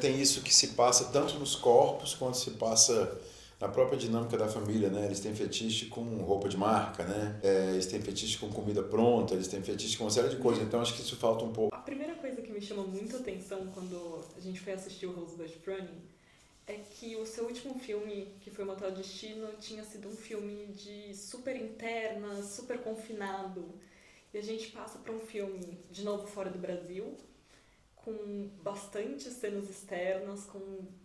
Tem isso que se passa tanto nos corpos quanto se passa na própria dinâmica da família, né? Eles têm fetiche com roupa de marca, né? Eles têm fetiche com comida pronta, eles têm fetiche com uma série de coisas. Então acho que isso falta um pouco. A primeira coisa que me chama muito a atenção quando a gente foi assistir o Rosebud Running é que o seu último filme, que foi o Motel Destino, tinha sido um filme de super interna, super confinado. E a gente passa para um filme, de novo fora do Brasil, com bastantes cenas externas, com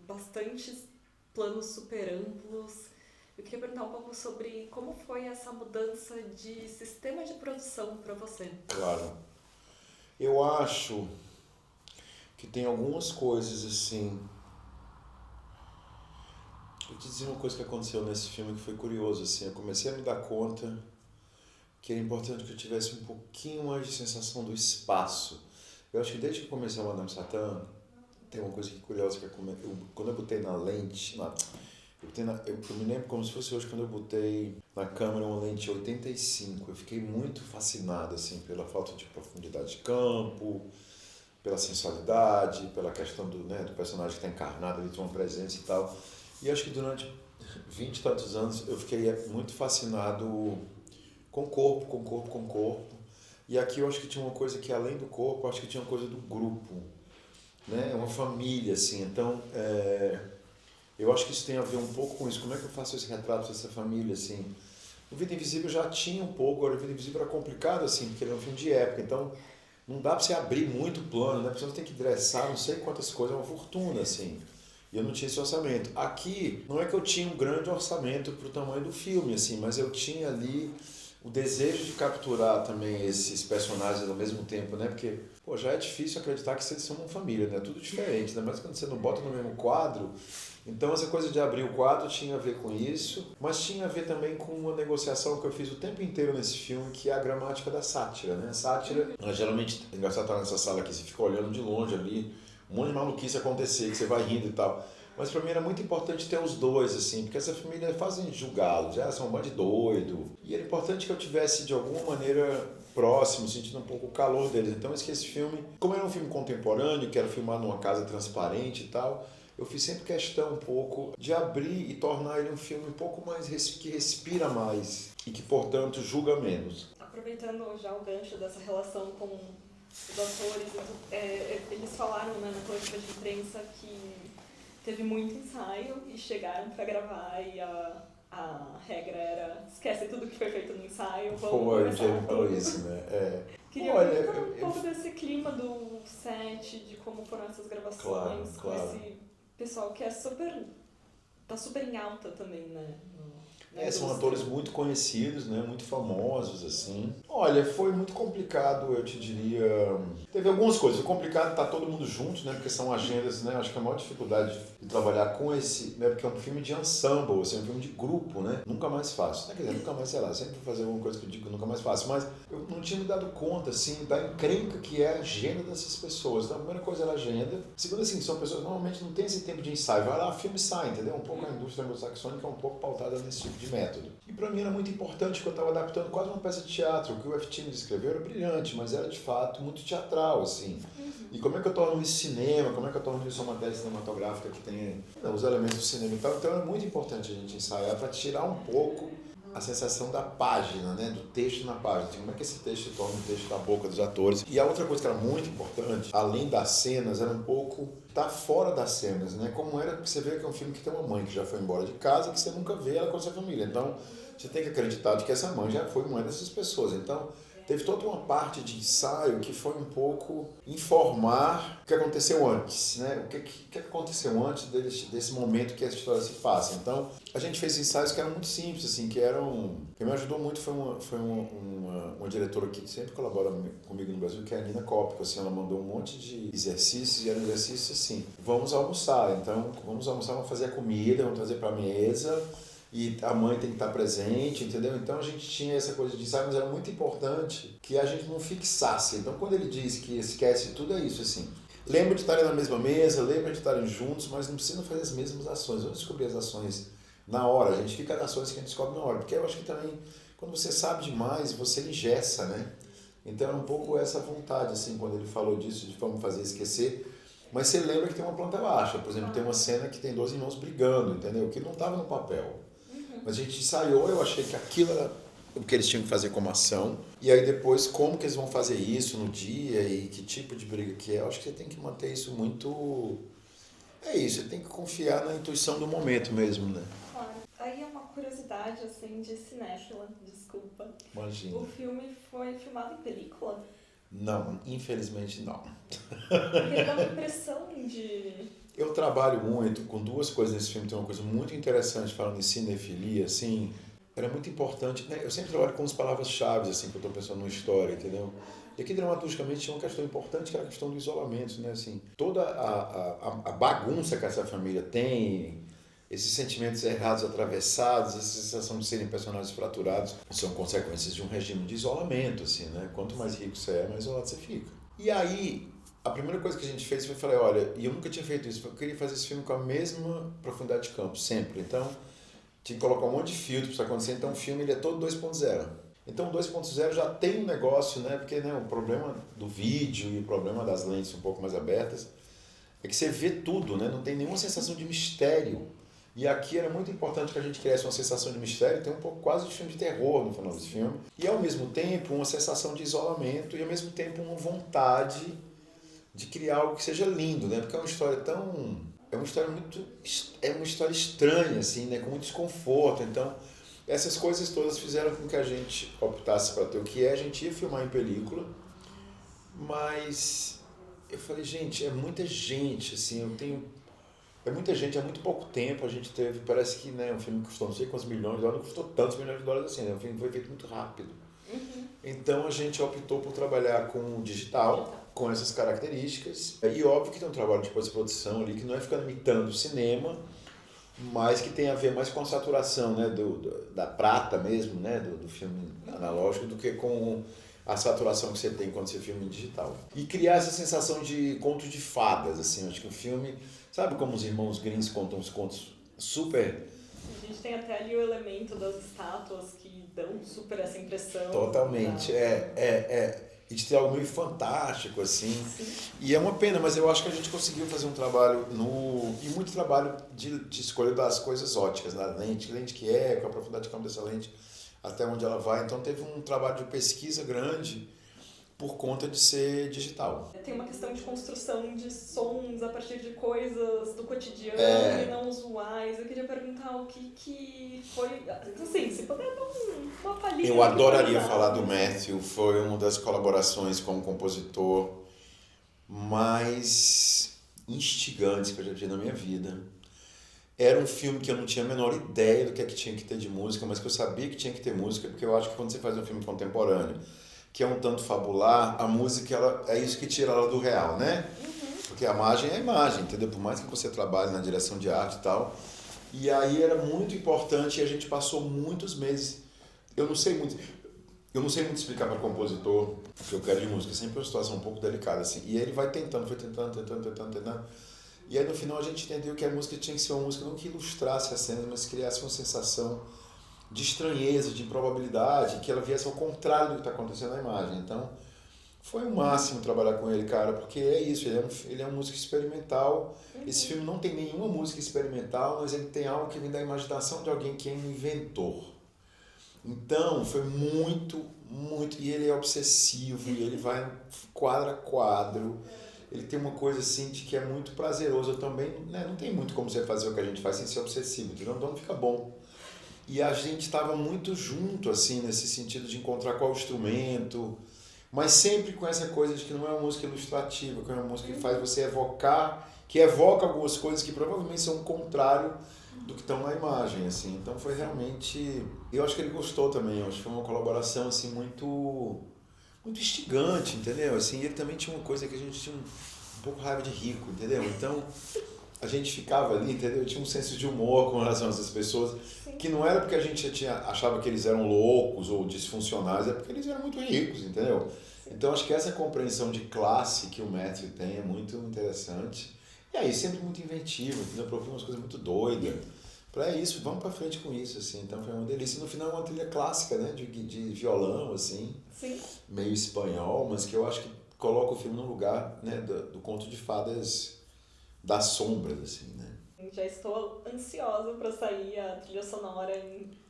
bastantes planos super amplos. Eu queria perguntar um pouco sobre como foi essa mudança de sistema de produção para você. Claro. Eu acho que tem algumas coisas assim. Eu te dizer uma coisa que aconteceu nesse filme que foi curioso, assim. Eu comecei a me dar conta que era importante que eu tivesse um pouquinho mais de sensação do espaço. Eu acho que desde que eu comecei a Madame Satã, tem uma coisa que é curiosa, que é quando eu botei na lente, eu me lembro como se fosse hoje, quando eu botei na câmera uma lente 85, eu fiquei muito fascinado, assim, pela falta de profundidade de campo, pela sensualidade, pela questão do personagem que está encarnado ali, de uma presença e tal. E acho que durante 20 e tantos anos eu fiquei muito fascinado com o corpo, com o corpo, com o corpo. E aqui eu acho que tinha uma coisa que, além do corpo, eu acho que tinha uma coisa do grupo, né? Uma família, assim. Então, eu acho que isso tem a ver um pouco com isso. Como é que eu faço esse retrato dessa família, assim? O Vida Invisível já tinha um pouco, agora o Vida Invisível era complicado, assim, porque ele é um filme de época. Então, não dá pra você abrir muito o plano, né? Porque você tem que dressar não sei quantas coisas, é uma fortuna, assim. E eu não tinha esse orçamento. Aqui, não é que eu tinha um grande orçamento pro tamanho do filme, assim, mas eu tinha ali o desejo de capturar também esses personagens ao mesmo tempo, né? Porque, pô, já é difícil acreditar que eles são uma família, né? Tudo diferente, né? Mas quando você não bota no mesmo quadro. Então, essa coisa de abrir o quadro tinha a ver com isso, mas tinha a ver também com uma negociação que eu fiz o tempo inteiro nesse filme, que é a gramática da sátira, né? A sátira, ela geralmente, é engraçado estar nessa sala aqui, você fica olhando de longe ali, um monte de maluquice acontecer, que você vai rindo e tal. Mas pra mim era muito importante ter os dois, assim, porque essa família fazem julgá-los, já são um bando de doido. E era importante que eu tivesse, de alguma maneira, próximo, sentindo um pouco o calor deles. Então eu esqueci esse filme, como era um filme contemporâneo, que era filmado numa casa transparente e tal, eu fiz sempre questão um pouco de abrir e tornar ele um filme um pouco mais, que respira mais e que, portanto, julga menos. Aproveitando já o gancho dessa relação com os atores, eles falaram, né, na coletiva de imprensa que teve muito ensaio e chegaram para gravar e a regra era esquece tudo que foi feito no ensaio, vamos Foi, o começar Jamie falou tudo. isso, né? Queria Olha, perguntar um pouco desse clima do set, de como foram essas gravações, claro. com esse pessoal que tá super em alta também, né? São atores muito conhecidos, né? Muito famosos, assim. Olha, foi muito complicado, eu te diria. Teve algumas coisas. Foi complicado estar todo mundo junto, né? Porque são agendas, né? Acho que a maior dificuldade de trabalhar com esse, né? Porque é um filme de ensemble, assim, é um filme de grupo, né? Nunca mais fácil. Quer dizer, nunca mais, sei lá, sempre vou fazer alguma coisa que eu digo nunca mais fácil. Mas eu não tinha me dado conta, assim, da encrenca que é a agenda dessas pessoas. Então, a primeira coisa era a agenda. Segundo, assim, são pessoas que normalmente não têm esse tempo de ensaio. Vai lá, filme e sai, entendeu? Um pouco a indústria anglo-saxônica é um pouco pautada nesse tipo de método. E para mim era muito importante, porque eu estava adaptando quase uma peça de teatro. O que o F. Timmins escreveu era brilhante, mas era de fato muito teatral, assim. E como é que eu torno isso cinema? Como é que eu torno isso uma matéria cinematográfica que tem os elementos do cinema e tal? Então é muito importante a gente ensaiar para tirar um pouco a sensação da página, né? Do texto na página. Como é que esse texto se torna um texto da boca dos atores? E a outra coisa que era muito importante, além das cenas, era um pouco estar fora das cenas, né? Como era que você vê que é um filme que tem uma mãe que já foi embora de casa e que você nunca vê ela com a sua família. Então, você tem que acreditar de que essa mãe já foi uma dessas pessoas. Então, teve toda uma parte de ensaio que foi um pouco informar o que aconteceu antes, né? O que aconteceu antes desse momento que a história se passa. Então, a gente fez ensaios que eram muito simples, assim, que eram... Quem me ajudou muito foi uma diretora que sempre colabora comigo no Brasil, que é a Nina Cópico, assim, ela mandou um monte de exercícios, e eram exercícios assim, vamos almoçar, então, vamos almoçar, vamos fazer a comida, vamos trazer para a mesa, e a mãe tem que estar presente, entendeu? Então a gente tinha essa coisa de ensaio, mas era muito importante que a gente não fixasse. Então quando ele diz que esquece tudo, é isso, assim. Lembra de estarem na mesma mesa, lembra de estarem juntos, mas não precisa fazer as mesmas ações. Vamos descobrir as ações na hora, a gente fica nas ações que a gente descobre na hora. Porque eu acho que também, quando você sabe demais, você engessa, né? Então era um pouco essa vontade, assim, quando ele falou disso, de vamos fazer esquecer. Mas você lembra que tem uma planta baixa. Por exemplo, tem uma cena que tem 2 irmãos brigando, entendeu? Que não estava no papel. Mas a gente ensaiou, eu achei que aquilo era o que eles tinham que fazer como ação. E aí depois, como que eles vão fazer isso no dia e que tipo de briga que é. Eu acho que você tem que manter isso muito... É isso, você tem que confiar na intuição do momento mesmo, né? Claro. Aí é uma curiosidade, assim, de cinéfila, desculpa. Imagina. O filme foi filmado em película? Não, infelizmente não. Porque dá uma impressão de... Eu trabalho muito com 2 coisas nesse filme. Tem uma coisa muito interessante falando em cinefilia, assim. Era muito importante, né? Eu sempre trabalho com as palavras-chave, assim, que eu estou pensando numa história, entendeu? E aqui, dramaturgicamente, tinha uma questão importante, que era a questão do isolamento, né? Assim, toda a bagunça que essa família tem, esses sentimentos errados atravessados, essa sensação de serem personagens fraturados, são consequências de um regime de isolamento, assim, né? Quanto mais rico você é, mais isolado você fica. E aí, a primeira coisa que a gente fez foi falar, olha, e eu nunca tinha feito isso, eu queria fazer esse filme com a mesma profundidade de campo, sempre. Então, tinha que colocar um monte de filtro para isso acontecer, então o filme ele é todo 2.0. Então o 2.0 já tem um negócio, né? Porque né, o problema do vídeo e o problema das lentes um pouco mais abertas é que você vê tudo, né? Não tem nenhuma sensação de mistério. E aqui era muito importante que a gente criasse uma sensação de mistério, tem um pouco quase de filme de terror no final desse filme. E ao mesmo tempo uma sensação de isolamento e ao mesmo tempo uma vontade de criar algo que seja lindo, né? Porque é uma história tão... É uma história muito... É uma história estranha, assim, né? Com muito desconforto. Então, essas coisas todas fizeram com que a gente optasse para ter o que é. A gente ia filmar em película, mas eu falei, gente, é muita gente, assim, eu tenho... É muita gente, há muito pouco tempo a gente teve, parece que né, um filme que custou não sei quantos milhões de dólares, não custou tantos milhões de dólares assim, né? O filme foi feito muito rápido. Então a gente optou por trabalhar com digital, com essas características. E óbvio que tem um trabalho de pós-produção ali que não é ficar imitando o cinema, mas que tem a ver mais com a saturação né, da prata mesmo, né, do filme analógico, do que com a saturação que você tem quando você filma em digital. E criar essa sensação de conto de fadas, assim, acho que o filme, sabe como os irmãos Grimm contam os contos super... A gente tem até ali o elemento das estátuas que dão super essa impressão. Totalmente, E de ter algo meio fantástico, assim. Sim. E é uma pena, mas eu acho que a gente conseguiu fazer um trabalho e muito trabalho de escolha das coisas óticas, da lente que é, com a profundidade de campo dessa lente, até onde ela vai. Então teve um trabalho de pesquisa grande por conta de ser digital. Tem uma questão de construção de sons a partir de coisas do cotidiano e não usuais. Eu queria perguntar o que foi... Assim, se puder dar uma palhinha... Eu adoraria falar do Matthew, foi uma das colaborações como compositor mais instigantes que eu já vi na minha vida. Era um filme que eu não tinha a menor ideia do que é que tinha que ter de música, mas que eu sabia que tinha que ter música, porque eu acho que quando você faz um filme contemporâneo, que é um tanto fabular, a música ela, é isso que tira ela do real, né? Porque a imagem é a imagem, entendeu? Por mais que você trabalhe na direção de arte e tal. E aí era muito importante e a gente passou muitos meses. Eu não sei muito explicar para o compositor o que eu quero de música, sempre é uma situação um pouco delicada assim. E ele vai tentando. E aí no final a gente entendeu que a música tinha que ser uma música não que ilustrasse a cena, mas criasse uma sensação de estranheza, de improbabilidade, que ela viesse ao contrário do que está acontecendo na imagem. Então, foi o máximo trabalhar com ele, cara, porque é isso, ele é um músico experimental. Esse filme não tem nenhuma música experimental, mas ele tem algo que vem da imaginação de alguém que é um inventor. Então, foi muito, e ele é obsessivo, e ele vai quadro a quadro. Ele tem uma coisa assim de que é muito prazeroso. Eu também, né, não tem muito como você fazer o que a gente faz sem ser obsessivo, entendeu? Então não fica bom. E a gente estava muito junto, assim, nesse sentido de encontrar qual instrumento, mas sempre com essa coisa de que não é uma música ilustrativa, que é uma música que faz você evocar, que evoca algumas coisas que provavelmente são o contrário do que estão na imagem, assim. Então foi realmente... Eu acho que ele gostou também, eu acho que foi uma colaboração, assim, muito instigante, entendeu? Assim, ele também tinha uma coisa que a gente tinha um pouco raiva de rico, entendeu? Então... A gente ficava ali, entendeu? Tinha um senso de humor com relação a essas pessoas, que não era porque a gente achava que eles eram loucos ou disfuncionais, é porque eles eram muito ricos, entendeu? Então acho que essa compreensão de classe que o Matthew tem é muito interessante. E aí, sempre muito inventivo, entendeu? Propõe umas coisas muito doidas. Para isso, vamos para frente com isso, assim. Então foi uma delícia. E no final é uma trilha clássica, né? De violão, assim. Sim. Meio espanhol, mas que eu acho que coloca o filme no lugar, né? Do conto de fadas das sombras, assim, né? Já estou ansiosa para sair a trilha sonora,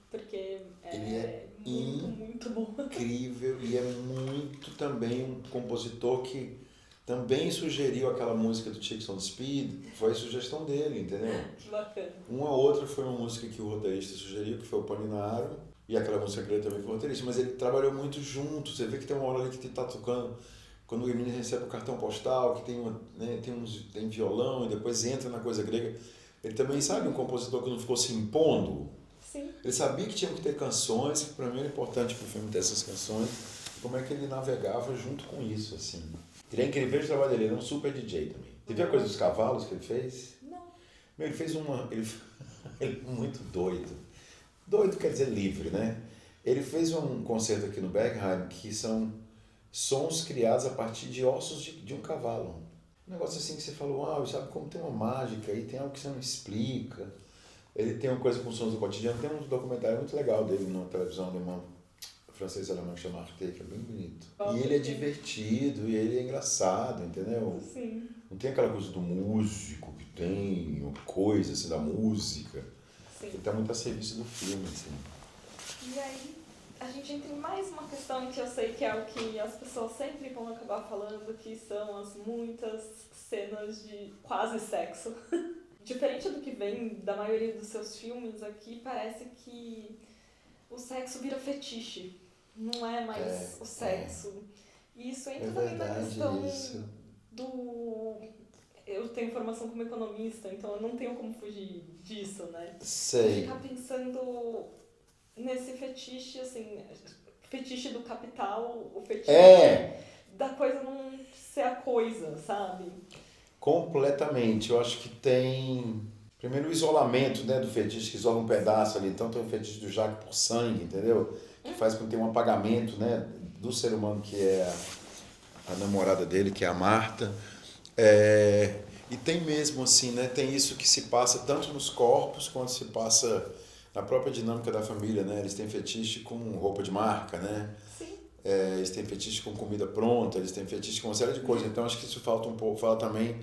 porque Ele é muito bom. incrível e é muito também um compositor que também sugeriu aquela música do Chicks on Speed, foi sugestão dele, entendeu? Que bacana. Uma outra foi uma música que o roteirista sugeriu, que foi o Paninaro, e aquela música grande também foi o roteirista, mas ele trabalhou muito junto, você vê que tem uma hora ali que ele tá tocando, quando o Emílio recebe o cartão postal, que tem, né, tem violão e depois entra na coisa grega, ele também sabe um compositor que não ficou se impondo. Sim. Ele sabia que tinha que ter canções, que para mim era importante para o filme ter essas canções, como é que ele navegava junto com isso, assim. Ele é incrível o trabalho dele, ele é um super DJ também. Você viu a coisa dos cavalos que ele fez? Não. Meu, ele fez uma... Ele é muito doido. Doido quer dizer livre, né? Ele fez um concerto aqui no Berghain que são sons criados a partir de ossos de um cavalo. Um negócio assim que você falou, uau, sabe como tem uma mágica aí, tem algo que você não explica. Ele tem uma coisa com sons do cotidiano, tem um documentário muito legal dele na televisão alemã, francês alemão que chama Arte, que é bem bonito. E ele é divertido, e ele é engraçado, entendeu? Sim. Não tem aquela coisa do músico que tem, uma coisa assim da música. Sim. Ele tá muito a serviço do filme, assim. E aí, a gente entra em mais uma questão que eu sei que é o que as pessoas sempre vão acabar falando, que são as muitas cenas de quase sexo. Diferente do que vem da maioria dos seus filmes, aqui parece que o sexo vira fetiche. Não é mais o sexo. E isso entra também na questão do... Eu tenho formação como economista, então eu não tenho como fugir disso, né? Sei. Ficar pensando nesse fetiche, assim, fetiche do capital, o fetiche da coisa não ser a coisa, sabe? Completamente. Eu acho que tem... Primeiro o isolamento, né, do fetiche, que isola um pedaço ali. Então tem o fetiche do Jacques por sangue, entendeu? Que faz com que tenha um apagamento, né, do ser humano que é a namorada dele, que é a Marta. E tem mesmo assim, né, tem isso que se passa tanto nos corpos quanto se passa na própria dinâmica da família, né? Eles têm fetiche com roupa de marca, né? Sim. Eles têm fetiche com comida pronta, eles têm fetiche com uma série de coisas. Então acho que isso falta um pouco, fala também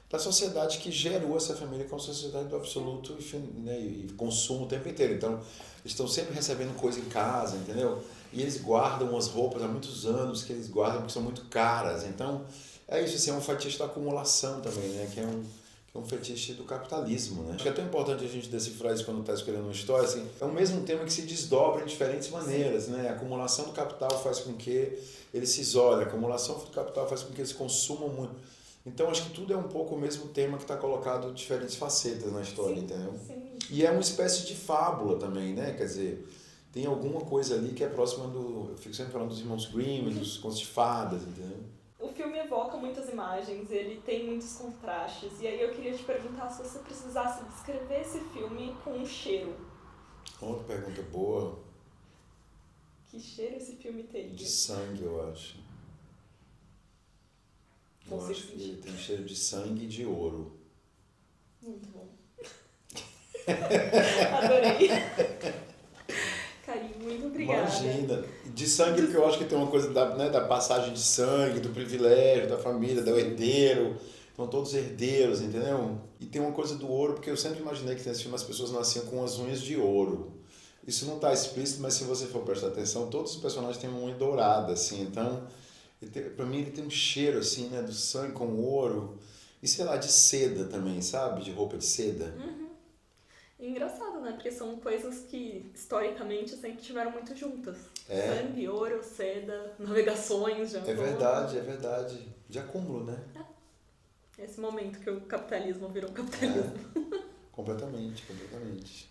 da sociedade que gerou essa família como sociedade do absoluto né, e consumo o tempo inteiro. Então eles estão sempre recebendo coisa em casa, entendeu? E eles guardam umas roupas há muitos anos que eles guardam porque são muito caras. Então é isso, assim, é um fetiche da acumulação também, né? Que é um fetiche do capitalismo, né? Acho que é tão importante a gente decifrar isso quando está escolhendo uma história, assim, é o mesmo tema que se desdobra em diferentes maneiras, né? A acumulação do capital faz com que ele se isole, a acumulação do capital faz com que eles consumam muito. Então acho que tudo é um pouco o mesmo tema que está colocado em diferentes facetas na história, Sim, entendeu? sim. E é uma espécie de fábula também, né? Quer dizer, tem alguma coisa ali que é próxima do... Eu fico sempre falando dos irmãos Grimm, dos contos de fadas, entendeu? O filme evoca muitas imagens, ele tem muitos contrastes, e aí eu queria te perguntar se você precisasse descrever esse filme com um cheiro. Outra pergunta boa. Que cheiro esse filme teria? De sangue, eu acho. Eu acho que ele tem cheiro de sangue e de ouro. Muito bom. Adorei. Carinho, muito obrigada. Imagina. De sangue, porque eu acho que tem uma coisa da passagem de sangue, do privilégio, da família, do herdeiro. São todos herdeiros, entendeu? E tem uma coisa do ouro, porque eu sempre imaginei que nesse filme as pessoas nasciam com as unhas de ouro. Isso não está explícito, mas se você for prestar atenção, todos os personagens têm uma unha dourada, assim. Então, pra mim, ele tem um cheiro, assim, né, do sangue com ouro. E, sei lá, de seda também, sabe? De roupa de seda. Engraçado, né? Porque são coisas que, historicamente, sempre estiveram muito juntas. Sangue, ouro, seda, navegações, já. É verdade. De acúmulo, né? Esse momento que o capitalismo virou capitalismo. Completamente.